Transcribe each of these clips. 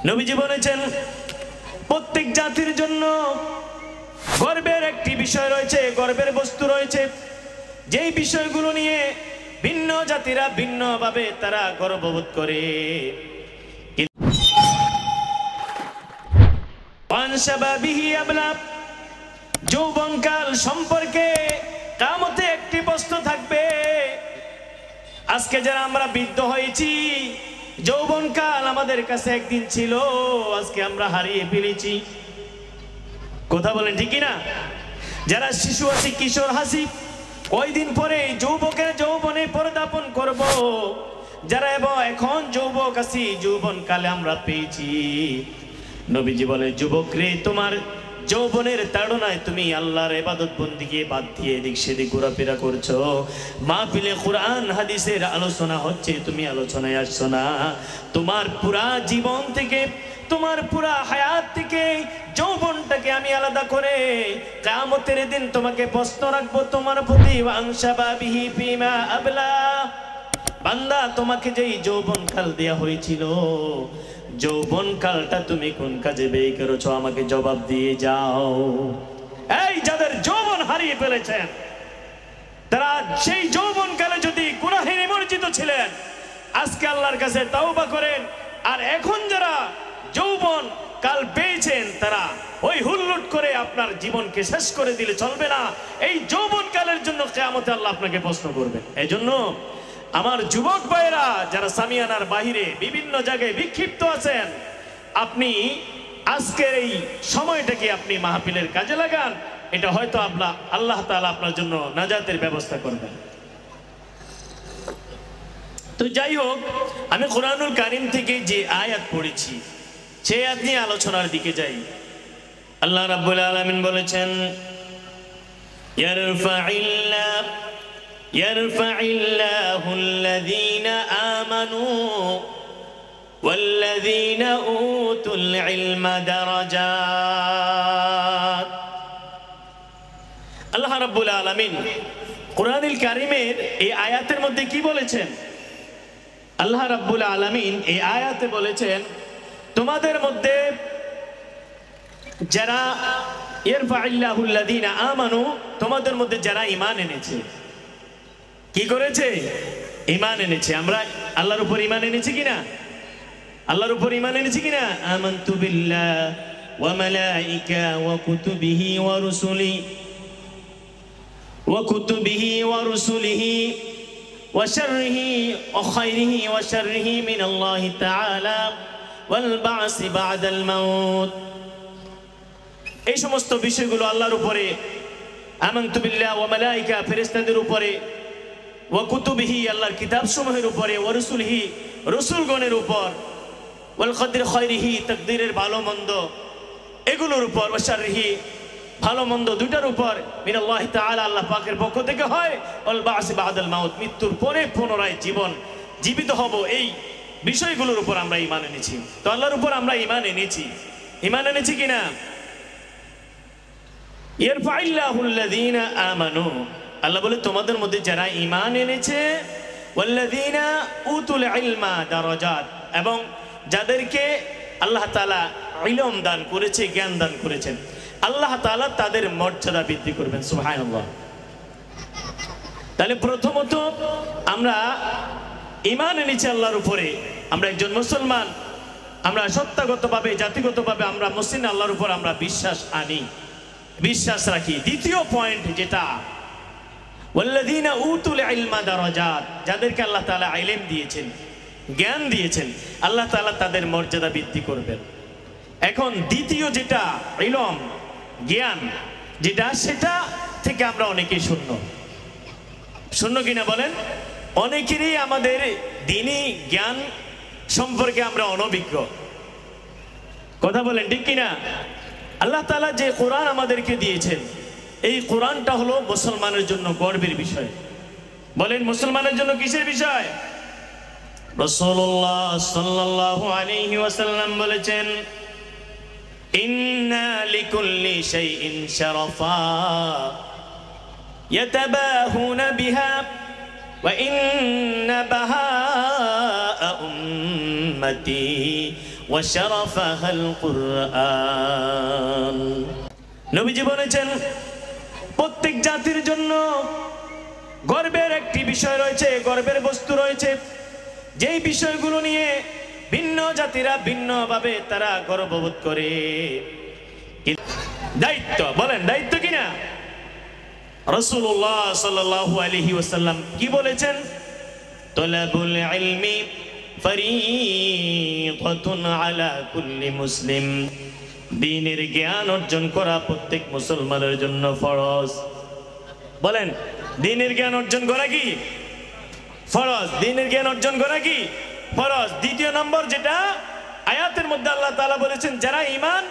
নবীজি বলেছেন প্রত্যেক জাতির জন্য গর্বের একটি বিষয় রয়েছে, গর্বের বস্তু রয়েছে, যেই বিষয়গুলো নিয়ে ভিন্ন জাতিরা ভিন্নভাবে তারা গর্ববোধ করে। যৌবনকাল সম্পর্কে কিয়ামতে একটি প্রশ্ন থাকবে। আজকে যারা আমরা বৃদ্ধ হয়েছি, যৌবনকাল আমাদের কাছে একদিন ছিল, আজকে আমরা হারিয়ে ফেলেছি। কথা বলেন ঠিক না? যারা শিশু আছি, কিশোর হাসি, কয়দিন পরে যৌবকের যৌবনে পদার্পণ করব। যারা এখন যৌবক আছি, যৌবনকালে আমরা পেয়েছি। নবীজি বলে, যুবক রে, তোমার যৌবনের তাড়নায় তুমি আল্লাহর ইবাদত বন্দেগী বাদ দিয়ে এদিক সেদিক ঘোরাফেরা করছো। মাহফিলে কোরআন হাদিসের আলোচনা হচ্ছে, তুমি আলোচনায় আসছো না। তোমার পুরা জীবন থেকে, তোমার পুরা হায়াত থেকে যৌবনটাকে আমি আলাদা করে কিয়ামতের দিন তোমাকে প্রশ্ন রাখবো তোমার প্রতি। ওয়াংশাবাবিহি ফিমা আবলা, বান্দা তোমাকে যেই যৌবনকাল দেয়া হয়েছিল, যৌবনকালটা তুমি কোন কাজে ব্যয় করেছো, আমাকে জবাব দিয়ে যাও। এই যাদের যৌবন হারিয়ে ফেলেছেন, তারা সেই যৌবনকালে যদি গুনাহে নিমজ্জিত ছিলেন, আজকে আল্লাহর কাছে তাওবা করেন। আর এখন যারা যৌবন কাল পেয়েছেন, তারা ওই হুল্লুট করে আপনার জীবনকে শেষ করে দিলে চলবে না। এই যৌবন কালের জন্য কিয়ামতে আল্লাহ আপনাকে প্রশ্ন করবেন। এই জন্য আমার যুবক ভাইরা যারা সামিয়ানার বাহিরে বিভিন্ন জায়গায় বিক্ষিপ্ত আছেন, আপনি আজকের এই সময়টাকে আপনি মাহফিলের কাজে লাগান। এটা হয়তো আল্লাহ তাআলা আপনার জন্য নাজাতের ব্যবস্থা করবেন। তো যাই হোক, আমি কোরআনুল কারীম থেকে যে আয়াত পড়েছি, সেই আয়াত নিয়ে আলোচনার দিকে যাই। আল্লাহ রাব্বুল আলামিন বলেছেন, ইয়ারফাইল্লাহু আল্লাযীনা আমানু ওয়াল্লাযীনা উতুল ইলমা দারাজাত। আল্লাহ রাব্বুল আলামিন কোরআনুল কারীমের এই আয়াতের মধ্যে কি বলেছেন? আল্লাহ রাব্বুল আলামিন এই আয়াতে বলেছেন, তোমাদের মধ্যে যারা ইয়ারফাইল্লাহুল্লাযীনা আমানু, তোমাদের মধ্যে যারা ঈমান এনেছে। কি করেছে? ঈমান এনেছে। আমরা আল্লাহর উপর ঈমান এনেছি কিনা? আল্লাহর উপর ঈমান এনেছি কিনা? আমানতু বিল্লাহ ওয়া মালাইকা ওয়া কুতুবিহি ওয়া রুসুলিহি ওয়া শাররিহি ওয়া খায়রিহি ওয়া শাররিহি মিনাল্লাহি তাআলা ওয়াল বা'সি বা'দাল মাউত। এই সমস্ত বিষয়গুলো আল্লাহর উপরে, আমানতু বিল্লাহ ওয়া মালাইকা ফেরেশতাদের উপরে, ওয়া কুতুবিহি আল্লাহর কিতাবসমূহের উপরে, ওয়া রুসুলিহি রাসূলগণের উপর, ওয়াল কদরি খায়রিহি তাকদীরের ভালো মন্দ এগুলোর উপর, ওয়া শাররিহি ভালো মন্দ দুটার উপর, মিনাল্লাহি তাআলা আল্লাহ পাকের পক্ষ থেকে হয়, ওয়াল বা'সি বা'দাল মাউত মৃত্যুর পরে পুনরায় জীবিত হব। এই বিষয়গুলোর উপর আমরা ঈমান এনেছি। তো আল্লাহর উপর আমরা ঈমান এনেছি। ঈমান এনেছি কিনা? ইয়ারফাইল্লাহুল্লাযীনা আমানু, আল্লাহ বলে তোমাদের মধ্যে যারা ঈমান এনেছে, ওয়াল্লাযীনা উতুল ইলমা দারাজাত, এবং যাদেরকে আল্লাহ তাআলা ইলম দান করেছে, জ্ঞান দান করেছেন, আল্লাহ তাআলা তাদের মর্যাদা বৃদ্ধি করবেন। সুবহানাল্লাহ। তাহলে প্রথমত আমরা ঈমান এনেছি আল্লাহর উপরে, আমরা একজন মুসলমান, আমরা সত্তাগতভাবে জাতিগতভাবে আমরা মুসলিম, আল্লাহর উপর আমরা বিশ্বাস রাখি। দ্বিতীয় পয়েন্ট যেটা, ওয়াল্লাযীনা উতুল ইলমা দারাজাত, যাদেরকে আল্লাহ তাআলা ইলম দিয়েছেন, জ্ঞান দিয়েছেন, আল্লাহ তাআলা তাদের মর্যাদা বৃদ্ধি করবেন। এখন দ্বিতীয় যেটা ইলম, জ্ঞান যেটা, সেটা থেকে আমরা অনেকেই শূন্য কিনা বলেন? অনেকেরই আমাদের দ্বীনি জ্ঞান সম্পর্কে আমরা অনভিজ্ঞ। কথা বলেন ঠিক কিনা? আল্লাহ তাআলা যে কোরআন আমাদেরকে দিয়েছেন, এই কোরআনটা হলো মুসলমানের জন্য গর্বের বিষয়। বলেন, মুসলমানের জন্য কিসের বিষয়? রাসূলুল্লাহ সাল্লাল্লাহু আলাইহি ওয়াসাল্লাম বলেছেন, ইন্না লিকুল্লি শাইইন শারাফা ইয়াতাবাহুনা বিহা وإن بهاء أمتي وشرفها القرآن নবীজি বলেছেন প্রত্যেক জাতির জন্য গর্বের একটি বিষয় রয়েছে, গর্বের বস্তু রয়েছে, যেই বিষয়গুলো নিয়ে ভিন্ন জাতিরা ভিন্নভাবে তারা গর্ববোধ করে। দায়িত্ব, বলেন দায়িত্ব কিনা? রাসূলুল্লাহ সাল্লাল্লাহু আলাইহি ওয়াসাল্লাম কি বলেছেন? তলাবুল ইলমি ফরিদাতুন আলা কুল্লি মুসলিম, দ্বীনের জ্ঞান অর্জন করা প্রত্যেক মুসলমানের জন্য ফরজ। বলেন দ্বীনের জ্ঞান অর্জন করা কি ফরজ? দ্বীনের জ্ঞান অর্জন করা কি ফরজ? দ্বিতীয় নম্বর যেটা আয়াতের মধ্যে আল্লাহ তাআলা বলেছেন, যারা ঈমান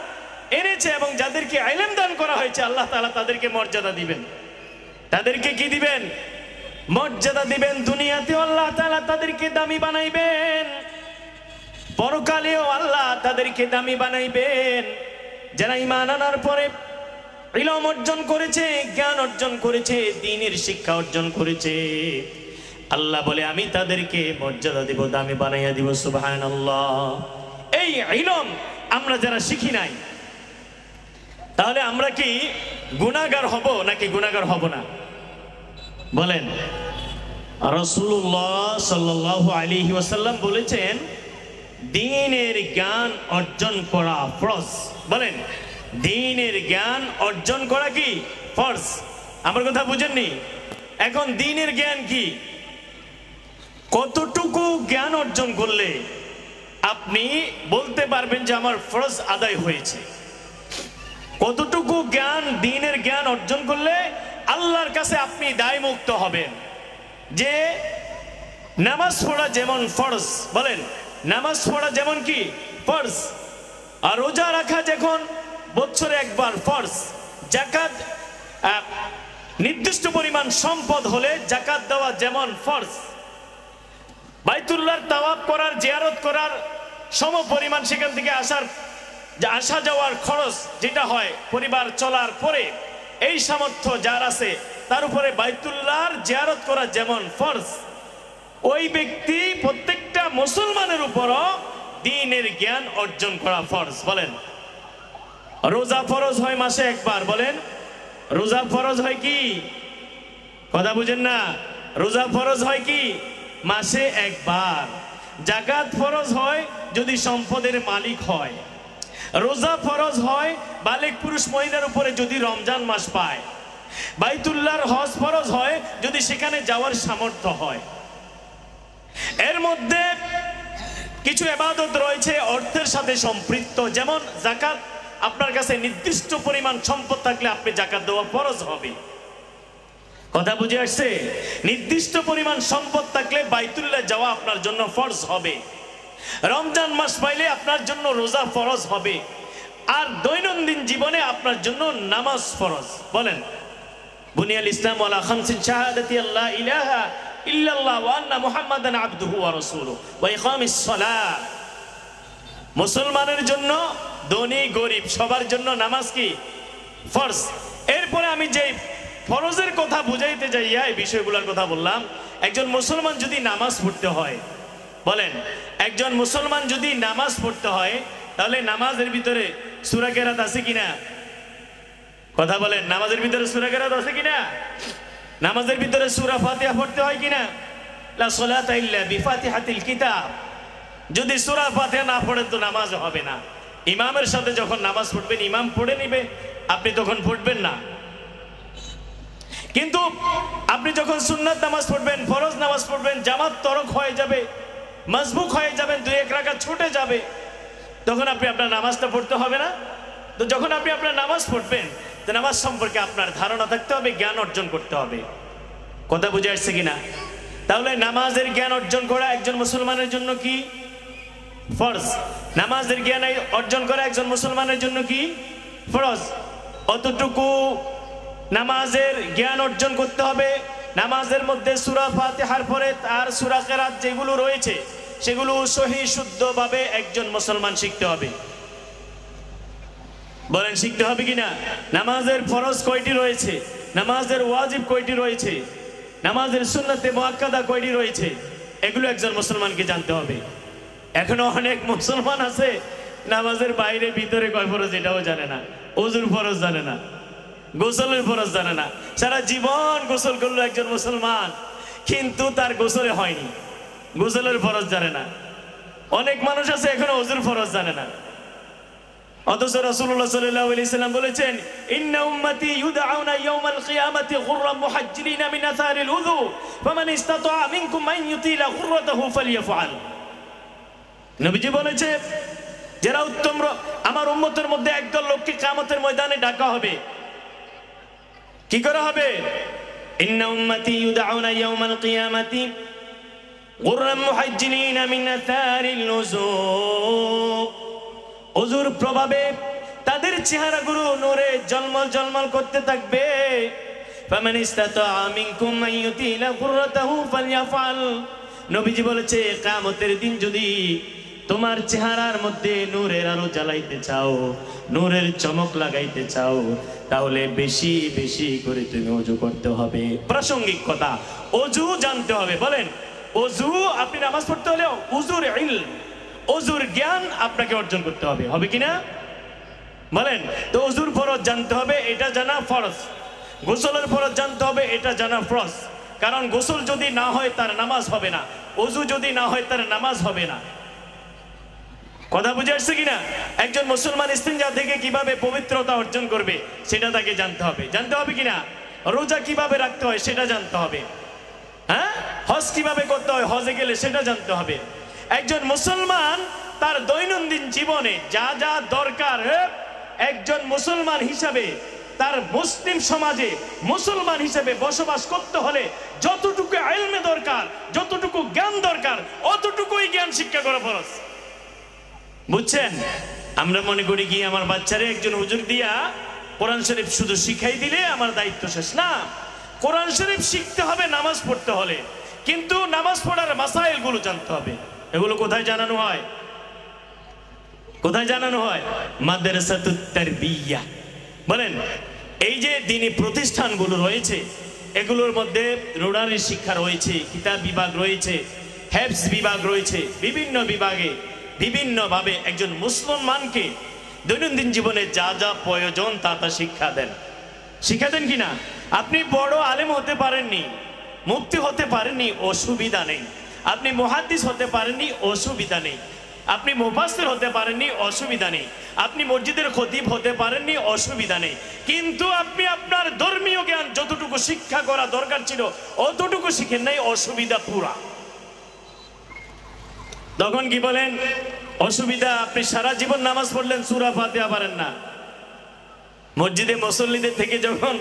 এনেছে এবং যাদেরকে ইলম দান করা হয়েছে আল্লাহ তাআলা তাদেরকে মর্যাদা দিবেন। তাদেরকে কি দিবেন? মর্যাদা দিবেন। দুনিয়াতেও আল্লাহ তাআলা তাদেরকে দামি বানাইবেন, পরকালেও আল্লাহ তাদেরকে দামি বানাইবেন। যারা ঈমান আনার পরে ইলম অর্জন করেছে, জ্ঞান অর্জন করেছে, দ্বীনের শিক্ষা অর্জন করেছে, আল্লাহ বলে আমি তাদেরকে মর্যাদা দিব, দামি বানাইয়া দিব। সুবহানাল্লাহ। এই ইলম আমরা যারা শিখি নাই, তাহলে আমরা কি গুনাহগার হব নাকি গুনাহগার হব না? বলেন। রাসূলুল্লাহ সাল্লাল্লাহু আলাইহি ওয়াসাল্লাম বলেছেন দ্বীনের জ্ঞান অর্জন করা ফরজ। বলেন দ্বীনের জ্ঞান অর্জন করা কি ফরজ? আমার কথা বুঝেননি? এখন দ্বীনের জ্ঞান কি? কতটুকু জ্ঞান অর্জন করলে আপনি বলতে পারবেন যে আমার ফরজ আদায় হয়েছে? কতটুকু জ্ঞান, দ্বীনের জ্ঞান অর্জন করলে আল্লাহর কাছে আপনি দায়মুক্ত হবেন যে নামাজ পড়া যেমন ফরজ, বলেন নামাজ পড়া যেমন কি ফরজ, আর রোজা রাখা যখন বছরে একবার ফরজ, যাকাত নির্দিষ্ট পরিমাণ সম্পদ হলে যাকাত দেওয়া যেমন ফরজ, বাইতুল্লাহর তাওয়াফ করার, জিয়ারত করার সম পরিমাণ সেখান থেকে আসা যাওয়ার খরচ যেটা হয় পরিবার চলার পরে, এই সামর্থ্য যার আছে তার উপরে বাইতুল্লাহর জিয়ারত করা যেমন ফরজ, ওই ব্যক্তি প্রত্যেকটা মুসলমানের উপরও দ্বীনের জ্ঞান অর্জন করা ফরজ। বলেন রোজা ফরজ হয় মাসে একবার। বলেন রোজা ফরজ হয় কি? কথা বুঝেন না? রোজা ফরজ হয় কি? মাসে একবার। যাকাত ফরজ হয় যদি সম্পদের মালিক হয়। রোজা ফরজ হয় বালিগ পুরুষ মহিলার উপরে যদি রমজান মাস পায়। বাইতুল্লাহর হজ ফরজ হয় যদি সেখানে যাওয়ার সামর্থ্য হয়। এর মধ্যে কিছু ইবাদত রয়েছে অর্থের সাথে সম্পৃক্ত, যেমন যাকাত। আপনার কাছে নির্দিষ্ট পরিমাণ সম্পদ থাকলে আপনি যাকাত দেওয়া ফরজ হবে। কথা বুঝে আসছে? নির্দিষ্ট পরিমাণ সম্পদ থাকলে বাইতুল্লাহ যাওয়া আপনার জন্য ফরজ হবে। রমজান মাস পাইলে আপনার জন্য রোজা ফরজ হবে। আর দৈনন্দিন জীবনে আপনার জন্য নামাজ ফরজ। বলেন বুনিয়াল ইসলাম আলা খামসিন শাহাদাতি আল্লা ইলাহা ইল্লাল্লাহ ওয়া আন্না মুহাম্মাদান আবদুহু ওয়া রাসূলুহু ওয়া ইকামিস সালাহ। মুসলমানের জন্য, ধনী গরিব সবার জন্য নামাজ কি ফরজ। এরপরে আমি যে ফরজের কথা বুঝাইতে যাইয়া এই বিষয়গুলোর কথা বললাম। একজন মুসলমান যদি নামাজ পড়তে হয়, বলেন একজন মুসলমান যদি নামাজ পড়তে হয় তাহলে নামাজের ভিতরে সূরা কেরাত আছে কিনা? কথা বলেন নামাজের ভিতরে সূরা কেরাত আছে কিনা? নামাজের ভিতরে সূরা ফাতিহা পড়তে হয় কিনা? লা সালাতা ইল্লা বিফাতিহাতিল কিতাব। যদি সূরা ফাতিহা না পড়েন তো নামাজ হবে না। ইমামের সাথে যখন নামাজ পড়বেন ইমাম পড়ে নিবে, আপনি তখন পড়বেন না। কিন্তু আপনি যখন সুন্নাত নামাজ পড়বেন, ফরজ নামাজ পড়বেন, জামাত তরক হয়ে যাবে, মজবুক হয়ে যাবেন, দুই এক রাকাত ছুটে যাবে, তখন আপনি আপনার নামাজটা পড়তে হবে না? তো যখন আপনি আপনার নামাজ পড়বেন তো নামাজ সম্পর্কে আপনার ধারণা থাকতে হবে, জ্ঞান অর্জন করতে হবে। কথা বুঝে আসছে কিনা? তাহলে নামাজের জ্ঞান অর্জন করা একজন মুসলমানের জন্য কি ফরজ। নামাজের জ্ঞান অর্জন করা একজন মুসলমানের জন্য কি ফরজ। অতটুকু নামাজের জ্ঞান অর্জন করতে হবে। নামাজের মধ্যে সূরা ফাতিহার পরে তার সূরা কেরাত যেগুলো রয়েছে সেগুলো সহি শুদ্ধভাবে একজন মুসলমান শিখতে হবে। বলেন শিখতে হবে কিনা? নামাজের ফরজ কয়টি রয়েছে, নামাজের ওয়াজিব কয়টি রয়েছে, নামাজের সুন্নতে মুআক্কাদা কয়টি রয়েছে, এগুলো একজন মুসলমানকে জানতে হবে। এখনো অনেক মুসলমান আছে নামাজের বাইরে ভিতরে কয় ফরজ এটাও জানে না, ওযুর ফরজ জানে না, গোসলের ফরজ জানে না। সারা জীবন গোসল করলো একজন মুসলমান, কিন্তু তার গোসলে হয়নি, গোসলের ফরজ জানে না। অনেক মানুষ আছে এখনো ওযুর ফরজ জানে না। অথচ রাসূলুল্লাহ সাল্লাল্লাহু আলাইহি সাল্লাম বলেছেন, ইন্না উম্মতি ইউদআউনা ইয়াওমাল কিয়ামাতি গুররাম মুহাজ্জিলিনা মিন আসারিল উযু ফামান ইসতাতাআ মিনকুম আন ইউতিলা গুররাতাহু ফালইয়াফআল। নবীজি বলেছে, যারা উত্তম আমার উম্মতের মধ্যে একদল লোককে কিয়ামতের ময়দানে ডাকা হবে। কি করা হবে? ইন্না উম্মতি ইউদআউনা ইয়াওমাল কিয়ামাতি গুররাম মুহাজ্জিলিনা মিন আসারিল উযু, ওযুর প্রভাবে তাদের চেহারাগুলো নূরে ঝলমল ঝলমল করতে থাকবে। ফামান ইসতাতাআ মিনকুম আন ইউতিলা গুররাতাহু ফালইয়াফআল। নবীজি বলেছে, কিয়ামতের দিন যদি তোমার চেহারার মধ্যে নূরের আলো জ্বালাইতে চাও, নূরের চমক লাগাইতে চাও, তাহলে বেশি বেশি করে তুমি ওযু করতে হবে। প্রাসঙ্গিক কথা, ওযু জানতে হবে। বলেন, ওযু আপনি নামাজ পড়তে হলে ওযুর ইলম, ওযুর জ্ঞান আপনাকে অর্জন করতে হবে, হবে কিনা বলেন? তো ওযুর ফরজ জানতে হবে, এটা জানা ফরজ। গোসলের ফরজ জানতে হবে, এটা জানা ফরজ। কারণ গোসল যদি না হয় তার নামাজ হবে না, ওযু যদি না হয় তার নামাজ হবে না। কথা বুঝে আসছে কিনা? একজন মুসলমান ইস্তিনজা থেকে কিভাবে পবিত্রতা অর্জন করবে সেটা তাকে জানতে হবে। জানতে হবে কিনা? রোজা কিভাবে রাখতে হয় সেটা জানতে হবে। হ্যাঁ, হজ কিভাবে করতে হয়, হজে গেলে সেটা জানতে হবে। একজন মুসলমান তার দৈনন্দিন জীবনে যা যা দরকার, একজন মুসলমান হিসাবে তার মুসলিম সমাজে মুসলমান হিসেবে বসবাস করতে হলে যতটুকু ইলমে দরকার, যতটুকু জ্ঞান দরকার, অতটুকুই জ্ঞান শিক্ষা করা ফরজ। বুঝছেন? আমরা মনে করি কি আমার বাচ্চারে একজন হুজুর দিয়া কোরআন শরীফ শুধু শিখাই দিলে আমার দায়িত্ব শেষ। না, কোরআন শরীফ শিখতে হবে নামাজ পড়তে হলে, কিন্তু নামাজ পড়ার মাসাইল গুলো জানতে হবে। এগুলো কোথায় জানানো হয়? কোথায় জানানো হয়? মাদ্রাসাতুত তারবিয়া। বলেন, এই যে দ্বীনি প্রতিষ্ঠানগুলো রয়েছে এগুলোর মধ্যে রুরারি শিক্ষা রয়েছে, কিতাব বিভাগ রয়েছে, হেফজ বিভাগ রয়েছে। বিভিন্ন বিভাগে বিভিন্নভাবে একজন মুসলমানকে দৈনন্দিন জীবনে যা যা প্রয়োজন তা তা শিক্ষা দেন। শিক্ষা দেন কিনা? আপনি বড় আলেম হতে পারেননি, মুফতি হতে পারেননি, অসুবিধা নেই। আপনি মুহাদ্দিস হতে পারেননি, অসুবিধা নেই। আপনি মুফাসসির হতে পারেননি, অসুবিধা নেই। আপনি মসজিদের খতিব হতে পারেননি, অসুবিধা নেই। কিন্তু আপনি আপনার ধর্মীয় জ্ঞান যতটুকু শিক্ষা করা দরকার ছিল অতটুকু শিখেন নাই, অসুবিধা পুরা। তখন কি বলেন? অসুবিধা। আপনি সারা জীবন নামাজ পড়লেন, সূরা ফাতিহা পারেন না। মসজিদে মুসল্লিদের থেকে যখন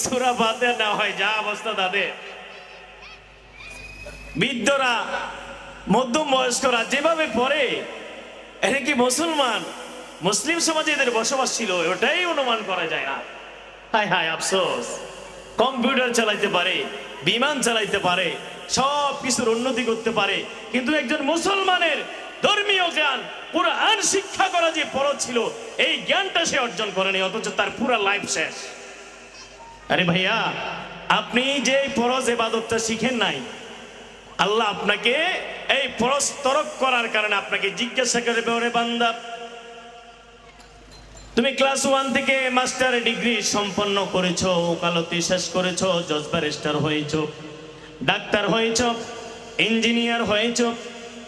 সূরা ফাতিহা না হয়, যা অবস্থা তাদের। বৃদ্ধরা, মধ্যম বয়স্করা যেভাবে পড়ে, এরা কি মুসলমান? মুসলিম সমাজে এদের বসবাস ছিল, ওটাই অনুমান করা যায় না। হায় হায় আফসোস। কম্পিউটার চালাইতে পারে, বিমান চালাইতে পারে, সব কিছুর উন্নতি করতে পারে, কিন্তু একজন মুসলমানের ধর্মীয় জ্ঞান, কুরআন শিক্ষা করা যে ফরজ ছিল, এই জ্ঞানটা সে অর্জন করেনি, অথচ তার পুরা লাইফ শেষ। আরে ভাইয়া, আপনি যে ফরজ ইবাদতটা শিখেন নাই, আল্লাহ আপনাকে এই ফরজ তরক করার কারণে আপনাকে জিজ্ঞাসা করবে, ওরে বান্দা, তুমি ক্লাস 1 থেকে মাস্টার ডিগ্রি সম্পন্ন করেছো, ওকালতি শেষ করেছো, জজ ব্যারিস্টার হয়েছো, ডাক্তার হয়েছো, ইঞ্জিনিয়ার হয়েছো,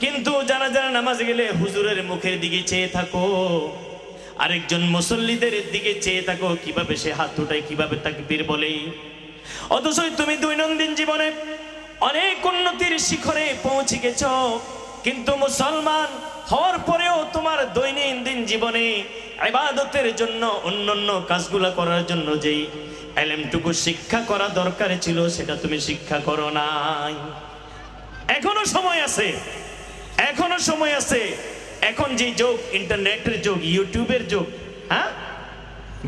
কিন্তু যারা যারা নামাজে গেলে হুজুরের মুখের দিকে চেয়ে থাকো, আরেকজন মুসল্লিদের দিকে চেয়ে থাকো, কিভাবে সে হাত উঠায়, কিভাবে তাকবীর বলে, অথচ তুমি দৈনন্দিন জীবনে অনেক উন্নতির শিখরে পৌঁছে গেছো, কিন্তু মুসলমান হওয়ার পরেও তোমার দৈনন্দিন জীবনে ইবাদতের জন্য, অন্যান্য কাজগুলো করার জন্য যেই ইলমটুকু শিক্ষা করা দরকার ছিল সেটা তুমি শিক্ষা করো নাই। এখনো সময় আছে, এখনো সময় আছে। এখন যে যুগ, ইন্টারনেটের যুগ, ইউটিউবের যুগ, হ্যাঁ,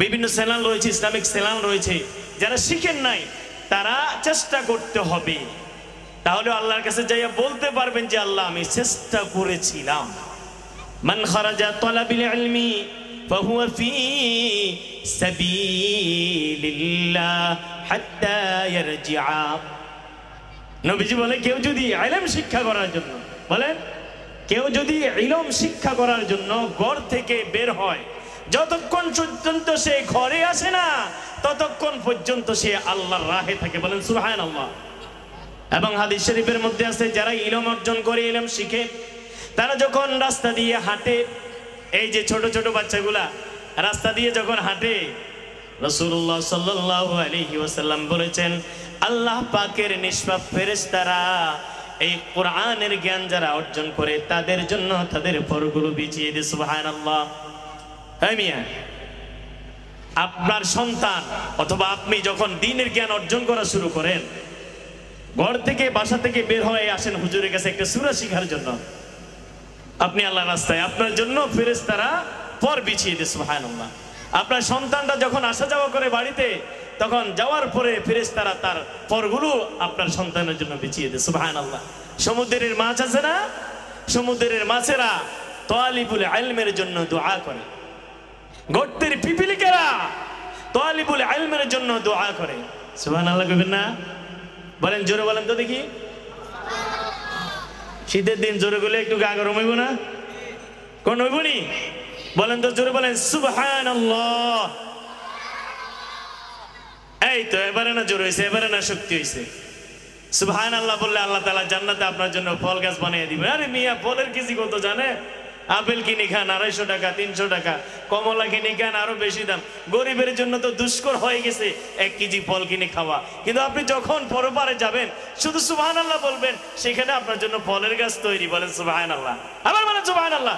বিভিন্ন চ্যানেল রয়েছে, ইসলামিক চ্যানেল রয়েছে। যারা শিখেন নাই তারা চেষ্টা করতে হবে, তাহলে আল্লাহর কাছে যাইয়া বলতে পারবেন যে আল্লাহ আমি চেষ্টা করেছিলাম। মান খারাজা তালাবিল ইলমি ফাহুয়া ফি সাবিলিল্লাহ হাত্তা ইয়ারজিআ। নবীজি বলে, কেউ যদি ইলম শিক্ষা করার জন্য, বলেন কেউ যদি ইলম শিক্ষা করার জন্য ঘর থেকে বের হয়, যতক্ষণ পর্যন্ত সে ঘরে আসে না ততক্ষণ পর্যন্ত সে আল্লাহর রাহে থাকে। বলেন সুবহানাল্লাহ। এবং হাদিস শরীফের মধ্যে আছে, যারা ইলম অর্জন করে, ইলম শিখে, তারা যখন রাস্তা দিয়ে হাঁটে, এই যে ছোট ছোট বাচ্চাগুলা রাস্তা দিয়ে যখন হাঁটে, রাসূলুল্লাহ সাল্লাল্লাহু আলাইহি ওয়াসাল্লাম বলেছেন, আল্লাহ পাকের নিষ্পাপ ফেরেশতারা এই কোরআনের জ্ঞান যারা অর্জন করে তাদের জন্য তাদের পরগুলো বিছিয়ে দেয়। সুবহানাল্লাহ। হ্যাঁ মিয়া, আপনার সন্তান অথবা আপনি যখন দ্বীনের জ্ঞান অর্জন করা শুরু করেন, ঘর থেকে বাসা থেকে বের হয়ে আসেন হুজুরের কাছে একটা সূরা শেখার জন্য, আপনি আল্লাহর রাস্তায়, আপনার জন্য ফেরেশতারা পর বিছিয়ে দেয়। সুবহানাল্লাহ। আপনার সন্তানটা যখন আসা যাওয়া করে বাড়িতে, তখন যাওয়ার পরে ফেরেশতারা তার পরগুলো আপনার সন্তানের জন্য বিছিয়ে দেয়। সুবহানাল্লাহ। সমুদ্রের মাছ আছে না, সমুদ্রের মাছেরা তালিবুল ইলমের জন্য দোয়া করে, গর্তের পিপিলিকেরা তালিবুল ইলমের জন্য দোয়া করে। সুবহানাল্লাহ কইবেন না? বলেন, জোরে বলেন তো দেখি। শীতের দিন জোরে গেলে একটু গা গরম হইব না? কোন হইব নি? বলেন তো জোরে বলেন সুবহানাল্লাহ। এই তো এবারে না জোরে হয়েছে, এবারে না শক্তি হয়েছে। সুবহানাল্লাহ বললে আল্লাহ তাআলা জান্নাতে আপনার জন্য ফল গাছ বানিয়ে দিবেন। আরে মিয়া, ফলের কেজি কত জানে? আপেল কিনে খান 250 টাকা 300 টাকা, কমলা কিনে খান আরো বেশি দাম। গরিবের জন্য তো দুষ্কর হয়ে গেছে 1 কেজি ফল কিনে খাওয়া, কিন্তু আপনি যখন পরপারে যাবেন শুধু সুবহানাল্লাহ বলবেন, সেখানে আপনার জন্য ফলের গাছ তৈরি। বলেন সুবহানাল্লাহ। আবার বলেন সুবহানাল্লাহ।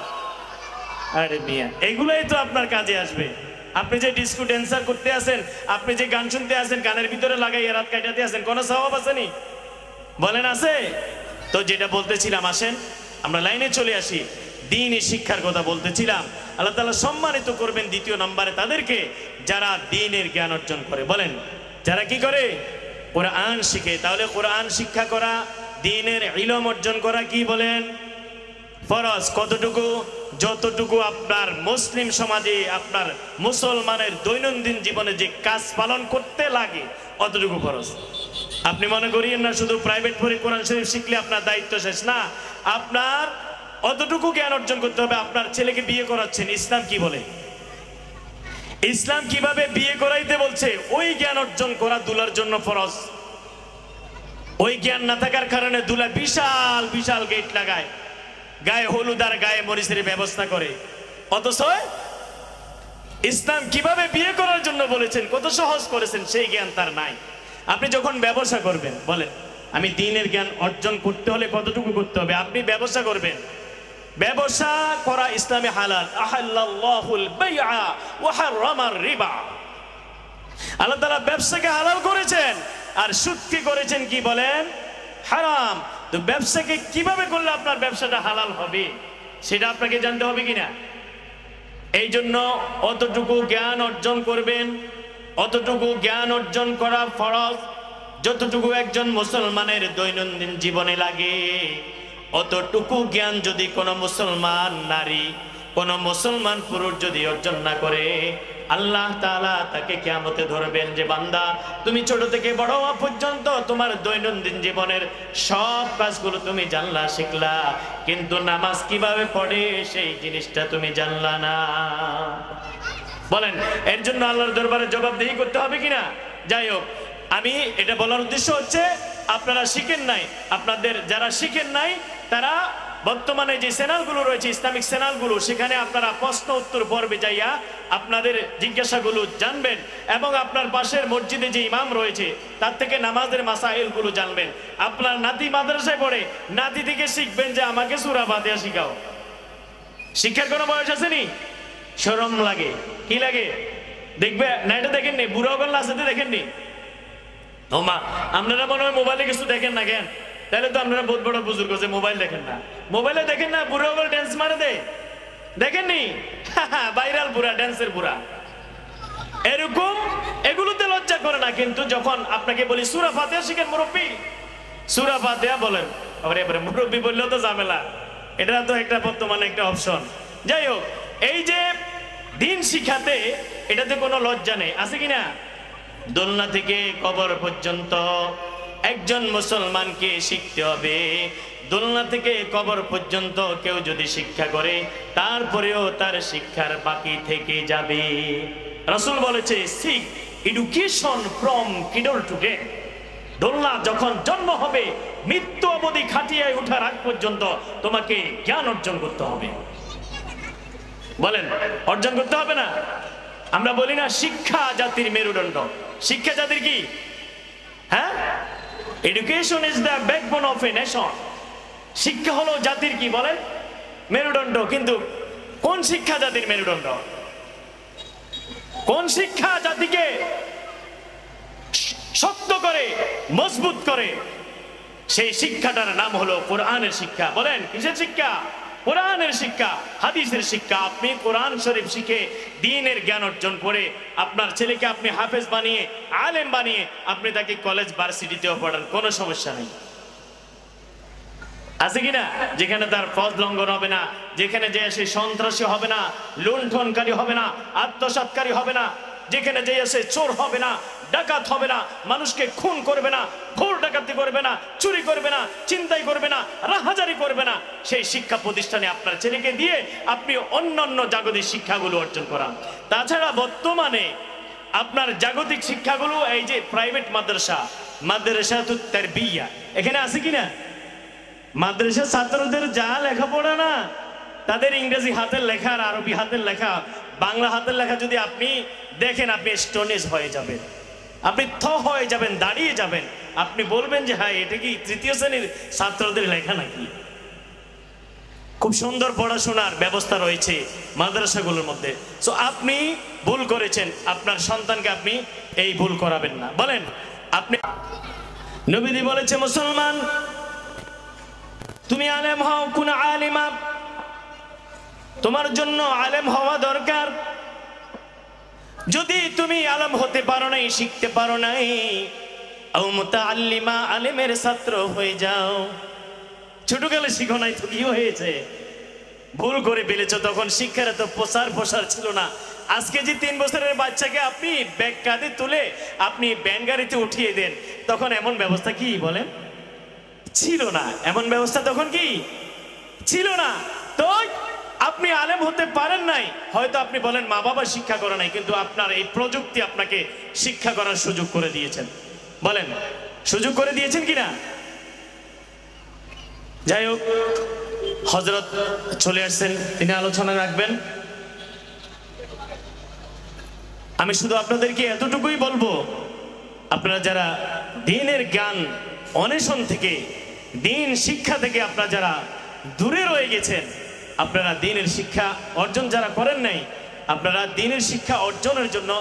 আরে মিয়া, এগুলাই তো আপনার কাজে আসবে। আপনি যে ডিস্কো ড্যান্সার করতে আছেন, আপনি যে গান শুনতে আছেন, গানের ভিতরে লাগাই রাত কাটাতে আছেন, কোন সওয়াব আছেনি? বলেন আছে? তো যেটা বলতেছিলাম, আসেন আমরা লাইনে চলে আসি। দ্বীনি শিক্ষার কথা বলতেছিলাম। আল্লাহ তাআলা সম্মানিত করবেন দ্বিতীয় নম্বরে তাদেরকে যারা দ্বীনের জ্ঞান অর্জন করে। বলেন, যারা কি করে? কোরআন শিখে। তাহলে কোরআন শিক্ষা করা, দ্বীনের ইলম অর্জন করা কি বলেন? ফরজ। কতটুকু? যতটুকু আপনার মুসলিম সমাজে, আপনার মুসলমানের দৈনন্দিন জীবনে যে কাজ পালন করতে লাগে অতটুকু ফরজ। আপনি মনে করিয়েন না শুধু প্রাইভেট পড়ে কোরআন শরীফ শিখলে আপনার দায়িত্ব শেষ। না, আপনার অতটুকু জ্ঞান অর্জন করতে হবে। আপনার ছেলেকে বিয়ে করাচ্ছেন, ইসলাম কি বলে, ইসলাম কিভাবে বিয়ে করাইতে বলছে, ওই জ্ঞান অর্জন করা দুলার জন্য ফরজ। ওই জ্ঞান না থাকার কারণে দুলা বিশাল বিশাল গেট লাগায়, গায়ে হলুদ আর গায়ে মরিচের ব্যবস্থা করে, অথচ ইসলাম কিভাবে বিয়ে করার জন্য বলেছেন, কত সহজ করেছেন, সেই জ্ঞান তার নাই। আপনি যখন ব্যবসা করবেন, বলেন আমি দ্বীনের জ্ঞান অর্জন করতে হলে কতটুকু করতে হবে? আপনি ব্যবসা করবেন, ব্যবসা করা ইসলামে হালাল। আহাল্লাল্লাহুল বাইআ ওয়া হারামার রিবা। আল্লাহ তাআলা ব্যবসাকে হালাল করেছেন, আর সুদকে করেছেন কি বলেন? হারাম। তো ব্যবসাকে কিভাবে করলে আপনার ব্যবসাটা হালাল হবে সেটা আপনাকে জানতে হবে কিনা? এই জন্য অতটুকু জ্ঞান অর্জন করবেন, অতটুকু জ্ঞান অর্জন করা ফরজ। যতটুকু একজন মুসলমানের দৈনন্দিন জীবনে লাগে, অতটুকু জ্ঞান যদি কোনো মুসলমান নারী, কোনো মুসলমান পুরুষ যদি অর্জন না করে, আল্লাহ তাআলা তাকে কিয়ামতে ধরবেন যে বান্দা, তুমি ছোট থেকে বড় হওয়া পর্যন্ত তোমার দৈনন্দিন জীবনের সব কাজগুলো তুমি জানলা, শিখলা, কিন্তু নামাজ কিভাবে পড়ে সেই জিনিসটা তুমি জানলা না। বলেন, এর জন্য আল্লাহর দরবারে জবাবদিহি করতে হবে কিনা? যাই হোক, আমি এটা বলার উদ্দেশ্য হচ্ছে, আপনারা শিখেন নাই, আপনাদের যারা শিখেন নাই তারা বর্তমানে যে চ্যানেলগুলো রয়েছে, ইসলামিক চ্যানেলগুলো, সেখানে আপনারা প্রশ্ন উত্তর পর্বে যাইয়া আপনাদের জিজ্ঞাসাগুলো জানবেন, এবং আপনার পাশের মসজিদে যে ইমাম রয়েছে তার থেকে নামাজের মাসাইলগুলো জানবেন। আপনার নাতি মাদ্রাসায় পড়ে, নাতি থেকে শিখবেন যে আমাকে সূরা ফাতিহা শিখাও। শিক্ষার কোনো বয়স আসেনি? শরম লাগে, কি লাগে? দেখবে না, এটা দেখেননি? বুড়া গল্লা আছে, দেখেননি? ও মা, আপনারা মনে হয় মোবাইলে কিছু দেখেন না কেন? তাহলে তো আপনারা বহুত বড় বুজুর্গ যে মোবাইল দেখেন না। মোবাইলে দেখেন না বুড়া বল ড্যান্স মারে দেয়, দেখেননি? ভাইরাল বুড়া, ড্যান্সের বুড়া, এরকম। এগুলোতে লজ্জা করে না, কিন্তু যখন আপনাকে বলি সূরা ফাতিহা শিখেন মুরব্বী, সূরা ফাতিহা বলেন, আবার এবারে মুরব্বী বললেও তো ঝামেলা, এটা তো একটা বর্তমানে একটা অপশন। যাই হোক, এই যে দ্বীন শিখাতে, এটাতে কোনো লজ্জা নেই, আছে কিনা? দোলনা থেকে কবর পর্যন্ত একজন মুসলমানকে শিখতে হবে দোলনা থেকে কবর পর্যন্ত কেউ যদি শিক্ষা করে তারপরেও তার শিক্ষার বাকি থেকে যাবে। রাসূল বলেছে seek education from cradle to death. দোলনা যখন জন্ম হবে মৃত্যু অবধি খাটিয়ায় ওঠার আগ পর্যন্ত তোমাকে জ্ঞান অর্জন করতে হবে। বলেন অর্জন করতে হবে না? আমরা বলি না শিক্ষা জাতির মেরুদণ্ড। শিক্ষা জাতির কি? হ্যাঁ, education is the backbone of a nation. শিক্ষা হলো জাতির কি বলেন? মেরুদণ্ড। কিন্তু কোন শিক্ষা জাতির মেরুদণ্ড? কোন শিক্ষা জাতিকে শক্ত করে মজবুত করে? সেই শিক্ষাটার নাম হলো কোরআনের শিক্ষা। বলেন কিসের শিক্ষা? কোরআনের শিক্ষা, হাদিসের শিক্ষা। আপনি কোরআন শরীফ শিখে দ্বীনের জ্ঞান অর্জন করে আপনার ছেলেকে আপনি হাফেজ বানিয়ে আলেম বানিয়ে আপনি তাকে কলেজ ভার্সিটিতেও পড়ান, কোনো সমস্যা নেই। আছে কিনা? যেখানে তার ফরজ লঙ্ঘন হবে না, যেখানে যে সে সন্ত্রাসী হবে না, লুণ্ঠনকারী হবে না, আত্মসাৎকারী হবে না, যেখানে যে সে চোর হবে না, ডাকাত হবে না, মানুষকে খুন করবে না, ঘোর ডাকাতি করবে না, চুরি করবে না, চিন্তাই করবে না, রাহাজারি করবে না, সেই শিক্ষা প্রতিষ্ঠানে আপনার ছেলেকে দিয়ে আপনি অন্যান্য জাগতিক শিক্ষাগুলো অর্জন করান। তাছাড়া বর্তমানে আপনার জাগতিক শিক্ষাগুলো এই যে প্রাইভেট মাদ্রাসা, মাদ্রাসাতুত তারবিয়া, এখানে আছে কিনা? মাদ্রাসা ছাত্রদের যা লেখাপড়া না, তাদের ইংরেজি হাতের লেখা আর আরবি হাতের লেখা, বাংলা হাতের লেখা যদি আপনি দেখেন আপনি স্টোনেজ হয়ে যাবেন, আপনি থ হয়ে যাবেন, দাঁড়িয়ে যাবেন। আপনি বলবেন যে হ্যাঁ এটা কি তৃতীয় শ্রেণীর ছাত্রদের লেখা নাকি? খুব সুন্দর পড়াশোনার ব্যবস্থা রয়েছে মাদ্রাসাগুলোর মধ্যে। সো আপনি ভুল করেছেন, আপনার সন্তানকে আপনি এই ভুল করাবেন না। বলেন আপনি, নবীজি বলেছে মুসলমান তুমি আলেম হও, কোন আলিমা, তোমার জন্য আলেম হওয়া দরকার। যদি তুমি আলেম হতে পারো নাই, শিখতে পারো নাই, আও মুতাআল্লিমা, আলেমের ছাত্র হয়ে যাও। ছোটকালে শিখো নাই তো কি হয়েছে? ভুল করে ফেলেছো, তখন শিক্ষার এত প্রসার ছিল না। আজকে যে 3 বছরের বাচ্চাকে আপনি ব্যাগ কাঁধে তুলে আপনি ব্যান গাড়িতে উঠিয়ে দেন, তখন এমন ব্যবস্থা কি বলেন ছিল না? এমন ব্যবস্থা তখন কি ছিল না? তো আপনি আলেম হতে পারেন নাই, হয়তো আপনি বলেন মা বাবা শিক্ষা করে নাই, কিন্তু আপনার এই প্রযুক্তি আপনাকে শিক্ষা করার সুযোগ করে দিয়েছেন। বলেন সুযোগ করে দিয়েছেন কিনা? যাই হোক, হযরত চলে আসছেন, তিনি আলোচনা রাখবেন। আমি শুধু আপনাদেরকে এতটুকুই বলবো, আপনারা যারা দ্বীনের জ্ঞান অন্বেষণ থেকে, দ্বীন শিক্ষা থেকে আপনারা যারা দূরে রয়ে গেছেন, আপনারা দ্বীনের শিক্ষা অর্জন যারা করেন নাই, আপনারা দ্বীনের শিক্ষা অর্জনের জন্য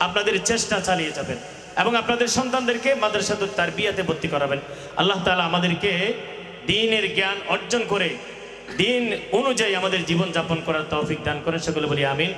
আপনাদের চেষ্টা চালিয়ে যাবেন এবং আপনাদের সন্তানদেরকে মাদ্রাসাতুত তারবিয়াতে ভর্তি করাবেন। আল্লাহ তাআলা আমাদেরকে দ্বীনের জ্ঞান অর্জন করে দ্বীন অনুযায়ী আমাদের জীবন যাপন করার তৌফিক দান করেন। সকলে বলি আমিন।